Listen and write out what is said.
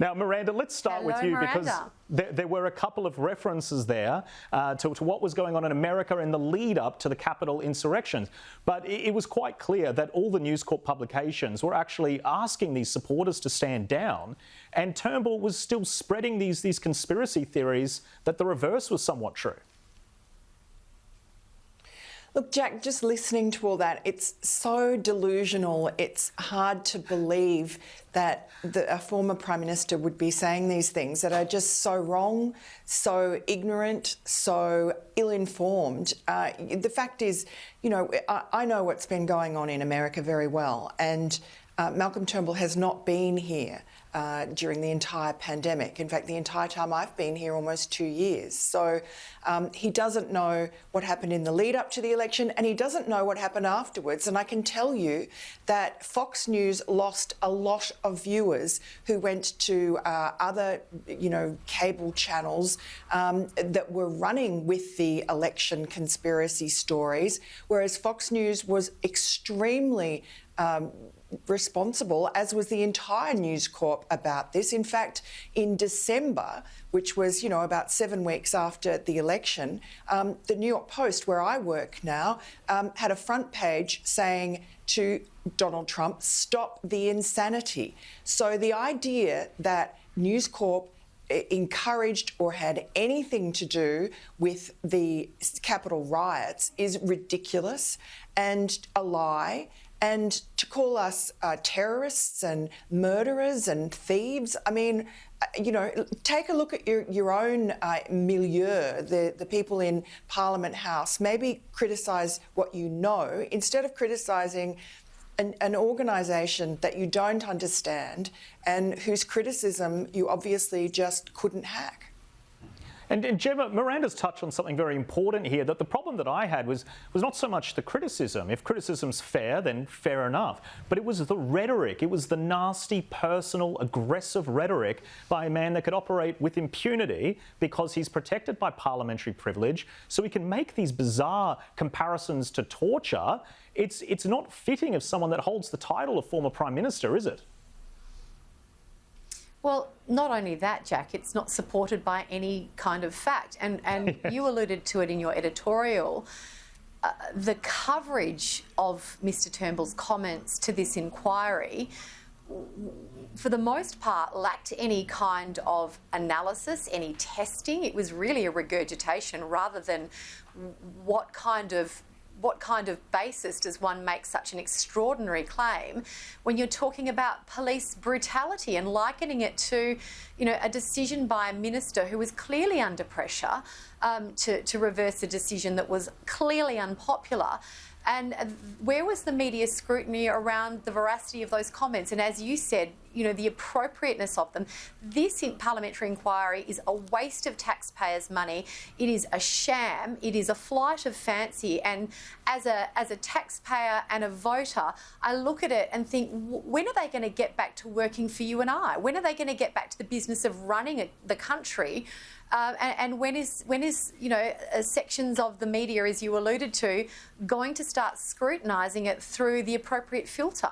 Now, Miranda, let's start with you because there were a couple of references there to what was going on in America in the lead up to the Capitol insurrections. But it was quite clear that all the News Corp publications were actually asking these supporters to stand down, and Turnbull was still spreading these conspiracy theories that the reverse was somewhat true. Look, Jack, just listening to all that, it's so delusional. It's hard to believe that a former Prime Minister would be saying these things that are just so wrong, so ignorant, so ill-informed. The fact is, you know, I know what's been going on in America very well, and Malcolm Turnbull has not been here during the entire pandemic. In fact, the entire time I've been here, almost 2 years. So he doesn't know what happened in the lead up to the election, and he doesn't know what happened afterwards. And I can tell you that Fox News lost a lot of viewers who went to other, cable channels that were running with the election conspiracy stories, whereas Fox News was extremely responsible, as was the entire News Corp about this. In fact, in December, which was, about 7 weeks after the election, the New York Post, where I work now, had a front page saying to Donald Trump, "Stop the insanity." So the idea that News Corp encouraged or had anything to do with the Capitol riots is ridiculous and a lie. And to call us terrorists and murderers and thieves, I mean, take a look at your own milieu, the people in Parliament House. Maybe criticise what you know instead of criticising an organisation that you don't understand and whose criticism you obviously just couldn't hack. And Gemma, Miranda's touched on something very important here, that the problem that I had was not so much the criticism. If criticism's fair, then fair enough. But it was the rhetoric. It was the nasty, personal, aggressive rhetoric by a man that could operate with impunity because he's protected by parliamentary privilege, so he can make these bizarre comparisons to torture. It's not fitting of someone that holds the title of former Prime Minister, is it? Well, not only that, Jack, it's not supported by any kind of fact. And yes. You alluded to it in your editorial. The coverage of Mr Turnbull's comments to this inquiry, for the most part, lacked any kind of analysis, any testing. It was really a regurgitation rather than what kind of basis does one make such an extraordinary claim when you're talking about police brutality and likening it to, a decision by a minister who was clearly under pressure to reverse a decision that was clearly unpopular. And where was the media scrutiny around the veracity of those comments? And as you said, the appropriateness of them. This parliamentary inquiry is a waste of taxpayers' money. It is a sham. It is a flight of fancy. And as a taxpayer and a voter, I look at it and think, when are they going to get back to working for you and I? When are they going to get back to the business of running the country? And when is sections of the media, as you alluded to, going to start scrutinising it through the appropriate filter?